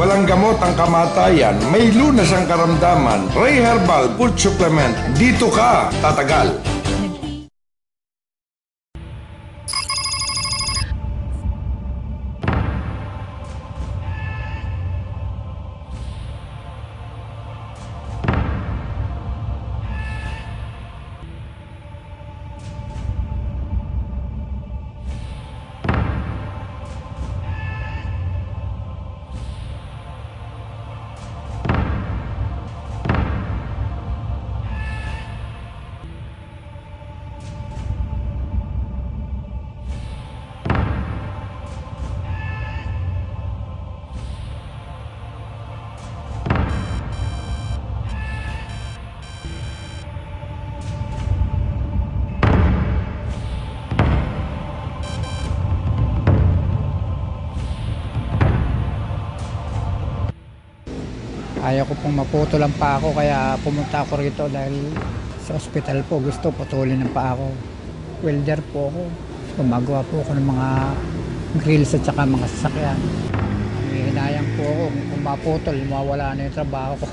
Walang gamot ang kamatayan, may lunas ang karamdaman. Ray Herbal Food Supplement, dito ka tatagal. Ayaw ko pong maputol ang paa ko, kaya pumunta ako rito dahil sa ospital po gusto putulin ang paa ko. Welder po ako. Gumagawa po ako ng mga grills at saka mga sasakyan. Hinayang po ako kung maputol, mawala na yung trabaho ko.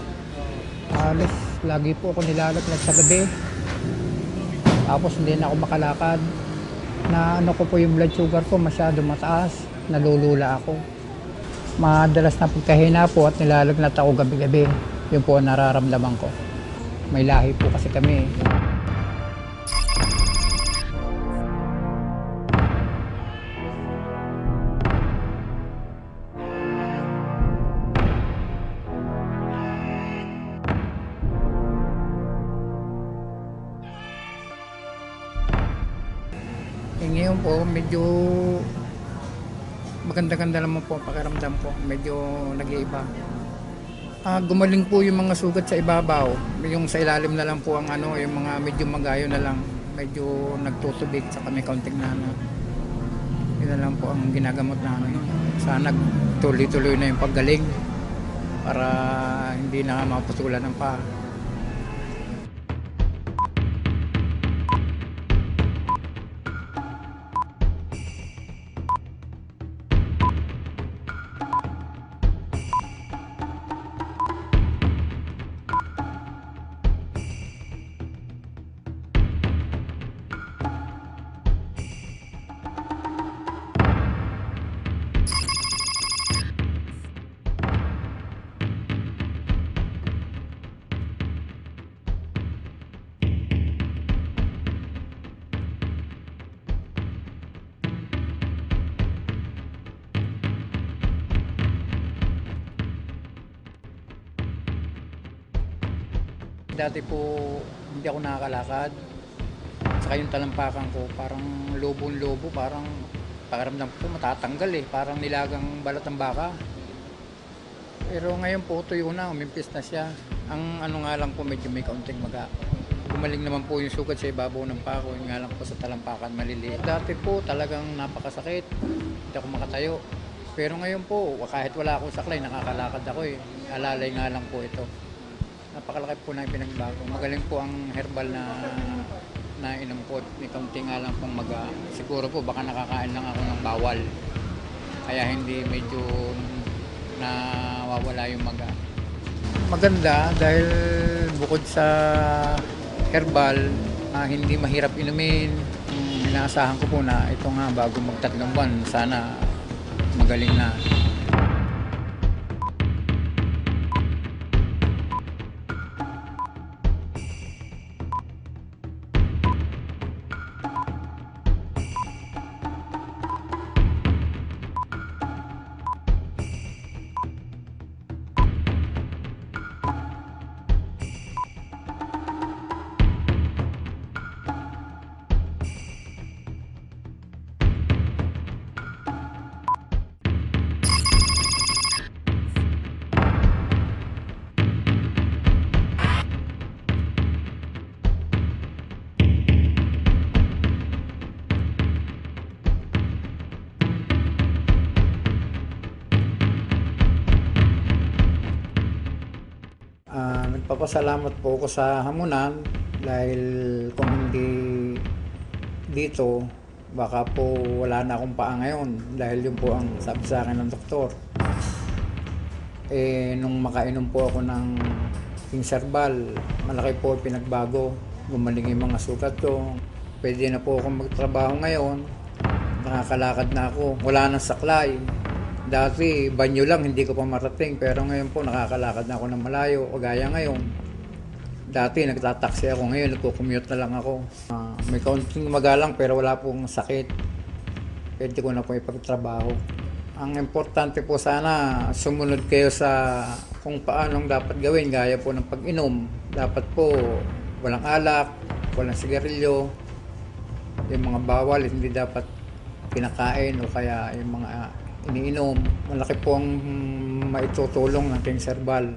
Alis, lagi po ako nilalaglag sa gabi. Tapos hindi na ako makalakad. Na ano ko po yung blood sugar ko masyado mataas. Nalulula ako. Madalas na pagkahina po at nilalagnat ako gabi-gabi. Yun po ang nararamdaman ko. May lahi po kasi kami. Ngayon po medyo maganda-ganda naman po ang pakiramdam ko. Medyo nag-iiba. Gumaling po yung mga sugat sa ibabaw. Yung sa ilalim na lang po ang yung mga medyo magayo na lang. Medyo nagtutubig sa kami kaunting na Yun na lang po ang ginagamot na Sana tuloy-tuloy na yung paggaling para hindi na maputulan ng paa. Dati po hindi ako nakakalakad. Saka yung talampakan ko parang lobong-lobo, parang pakiramdam ko matatanggal parang nilagang balat ng baka. Pero ngayon po tuyo na, umimpis na siya. Ang nga lang po medyo may kaunting maga. Gumaling naman po yung sugat sa ibabaw ng paa ko, yung nga lang po sa talampakan maliliit. Dati po talagang napakasakit, hindi ako makatayo. Pero ngayon po kahit wala akong saklay, nakakalakad ako Alalay nga lang po ito. Napakalaki po na yung pinagbago. Magaling po ang herbal na inom ko. May kaunti nga lang pong maga. Siguro po baka nakakain lang ako ng bawal. Kaya hindi medyo nawawala yung maga. Maganda dahil bukod sa herbal, hindi mahirap inumin. Inaasahan ko po na ito nga bago mag-3 buwan, sana magaling na. Nagpapasalamat po ako sa hamunan dahil kung hindi dito baka po wala na akong paa ngayon dahil yun po ang sabi sa akin ng doktor. Nung makainom po ako ng King Herbal, malaki po ang pinagbago. Gumaling yung mga sugat ko. Pwede na po akong magtrabaho ngayon. Nakakalakad na ako. Wala nang saklay. Dati, banyo lang, hindi ko pa marating. Pero ngayon po, nakakalakad na ako ng malayo. O gaya ngayon. Dati, nagtataksi ako. Ngayon, nagko-commute na lang ako. May kaunting magalang pero wala pong sakit. Pwede ko na po ipagtrabaho. Ang importante po sana, sumunod kayo sa kung paanong dapat gawin. Gaya po ng pag-inom. Dapat po walang alak, walang sigarilyo. Yung mga bawal, hindi dapat pinakain o kaya yung mga iniinom. Malaki po ang maitutulong ng King Herbal.